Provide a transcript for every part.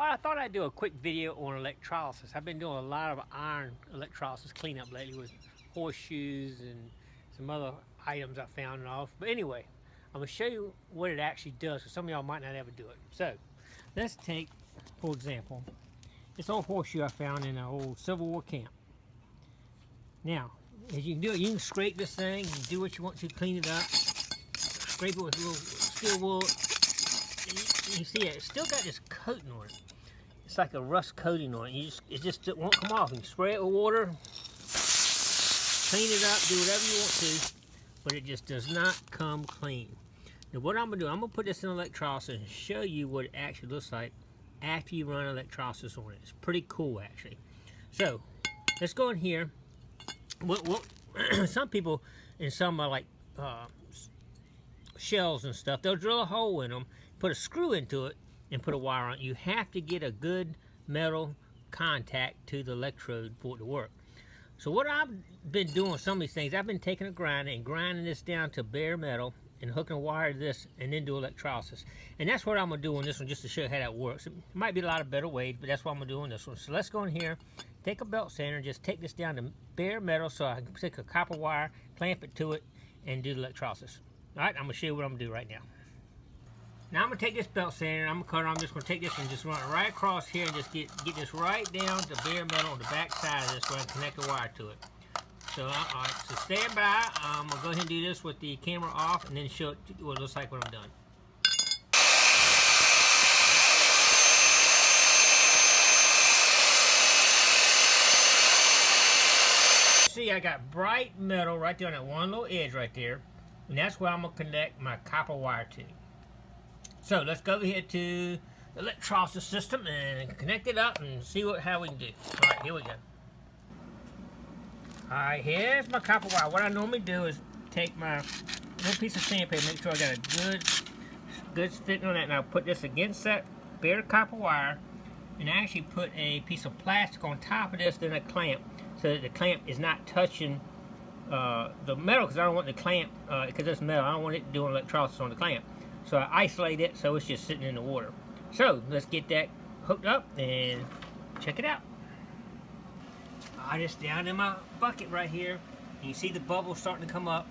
I thought I'd do a quick video on electrolysis. I've been doing a lot of iron electrolysis cleanup lately with horseshoes and some other items I found and all. But anyway, I'm going to show you what it actually does, because some of y'all might not ever do it. So, let's take, for example, this old horseshoe I found in an old Civil War camp. Now, as you can do it, you can scrape this thing and do what you want to, clean it up. Scrape it with a little steel wool. You see it's still got this coating on it. It's like a rust coating on it. It just won't come off. You can spray it with water, clean it up, do whatever you want to, but it just does not come clean. Now what I'm going to do, I'm going to put this in electrolysis and show you what it actually looks like after you run electrolysis on it. It's pretty cool actually. So let's go in here. Some people in some like shells and stuff, they'll drill a hole in them, put a screw into it, and put a wire on it. You have to get a good metal contact to the electrode for it to work. So what I've been doing with some of these things, I've been taking a grinder and grinding this down to bare metal and hooking a wire to this and then do electrolysis. And that's what I'm going to do on this one, just to show you how that works. It might be a lot of better ways, but that's what I'm going to do on this one. So let's go in here, take a belt sander, and just take this down to bare metal so I can take a copper wire, clamp it to it, and do the electrolysis. Alright, I'm going to show you what I'm going to do right now. Now I'm going to take this belt sander, I'm just going to take this and just run it right across here and just get this right down to bare metal on the back side of this where I can connect the wire to it. So, alright, so stand by. I'm going to go ahead and do this with the camera off and then show it what it looks like when I'm done. See, I got bright metal right there on that one little edge right there, and that's where I'm going to connect my copper wire to. So let's go ahead to the electrolysis system and connect it up and see how we can do. Alright, here we go. Alright, here's my copper wire. What I normally do is take my little piece of sandpaper, make sure I got a good fitting on that, and I'll put this against that bare copper wire, and I actually put a piece of plastic on top of this, then a clamp, so that the clamp is not touching the metal, because I don't want the clamp, because it's metal, I don't want it doing electrolysis on the clamp. So I isolate it so it's just sitting in the water. So let's get that hooked up and check it out. Just down in my bucket right here. And you see the bubbles starting to come up.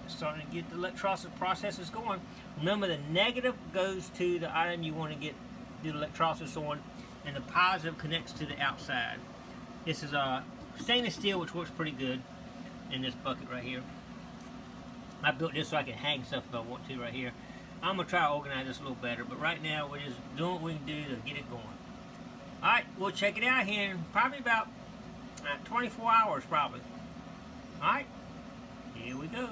It's starting to get the electrolysis processes going. Remember, the negative goes to the item you want to do the electrolysis on, and the positive connects to the outside. This is stainless steel, which works pretty good in this bucket right here. I built this so I can hang stuff if I want to right here. I'm going to try to organize this a little better, but right now we're just doing what we can do to get it going. Alright, we'll check it out here in probably about 24 hours probably. Alright, here we go.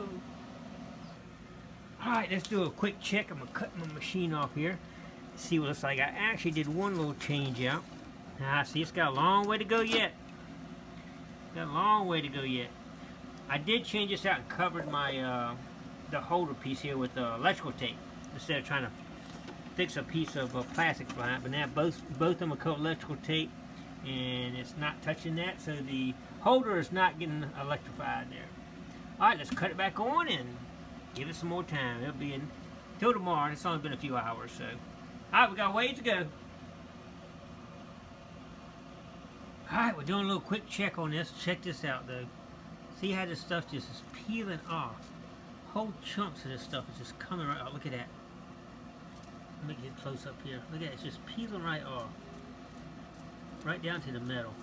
Alright, let's do a quick check. I'm going to cut my machine off here. See what it looks like. I actually did one little change out. See, it's got a long way to go yet. Got a long way to go yet. I did change this out and covered my the holder piece here with electrical tape instead of trying to fix a piece of plastic behind it. But now both of them are covered with electrical tape, and it's not touching that, so the holder is not getting electrified there. Alright, let's cut it back on and give it some more time. It'll be until tomorrow, and it's only been a few hours, so. Alright, we got a ways to go. Alright, we're doing a little quick check on this. Check this out though. See how this stuff just is peeling off. Whole chunks of this stuff is just coming right off. Look at that. Let me get close up here. Look at it. It's just peeling right off. Right down to the metal.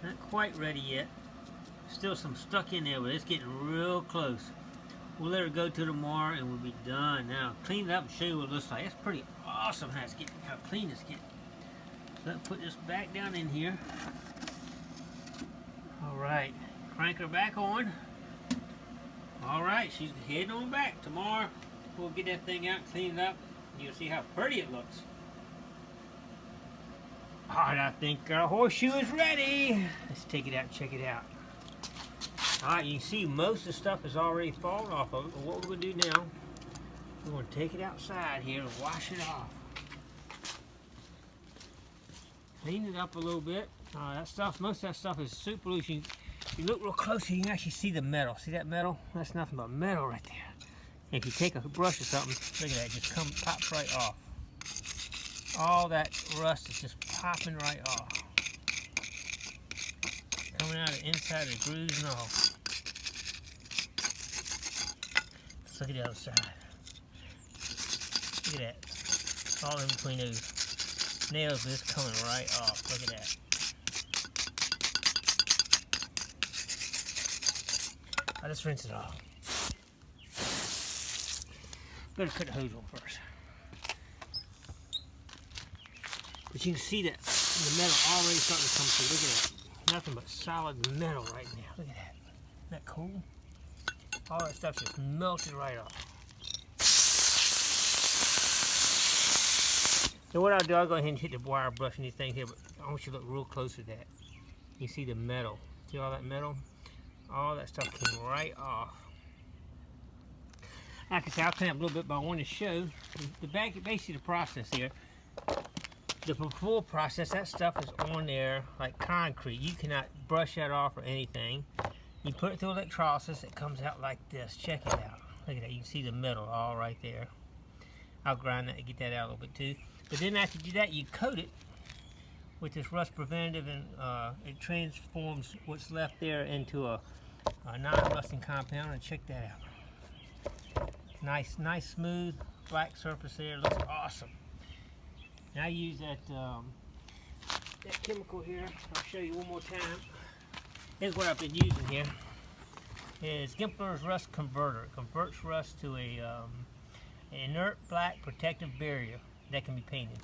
Not quite ready yet. Still some stuck in there, but it's getting real close. We'll let her go till tomorrow and we'll be done. Now, clean it up and show you what it looks like. It's pretty awesome how clean it's getting. So let's put this back down in here. Alright, crank her back on. Alright, she's heading on back. Tomorrow we'll get that thing out, clean it up, and you'll see how pretty it looks. Alright, I think our horseshoe is ready. Let's take it out and check it out. Alright, you can see most of the stuff is already fallen off of it, but what we're going to do now, we're going to take it outside here and wash it off. Clean it up a little bit. Most of that stuff is super loose. You look real close, you can actually see the metal. See that metal? That's nothing but metal right there. And if you take a brush or something, look at that, just pops right off. All that rust is just popping right off. Coming out of the inside of the grooves and all. Let's look at the other side. Look at that. All in between those nails is coming right off. Look at that. I'll just rinse it off. Better cut the hose on first. But you can see that the metal already starting to come through. Look at that. Nothing but solid metal right now. Look at that. Isn't that cool? All that stuff just melted right off. So what I'll do, I'll go ahead and hit the wire brush and these things here, but I want you to look real close at that. You see the metal. See all that metal? All that stuff came right off. Like I said, I'll clean up a little bit, but I want to show basically the process here. The before process, that stuff is on there like concrete. You cannot brush that off or anything. You put it through electrolysis, it comes out like this. Check it out. Look at that. You can see the metal all right there. I'll grind that and get that out a little bit too. But then after you do that, you coat it with this rust preventative, and it transforms what's left there into a non-rusting compound. And check that out. Nice smooth black surface there. Looks awesome. Now I use that chemical here. I'll show you one more time. Here's what I've been using here. It's Gigmaster Rust Converter. It converts rust to a inert black protective barrier that can be painted.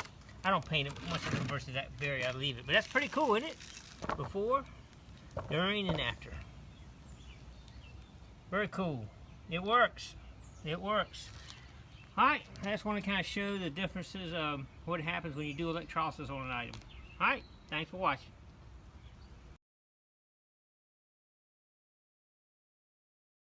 I don't paint it. Once it converts to that barrier, I leave it. But that's pretty cool, isn't it? Before, during, and after. Very cool. It works. It works. Alright, I just want to kind of show the differences of what happens when you do electrolysis on an item. Alright, thanks for watching.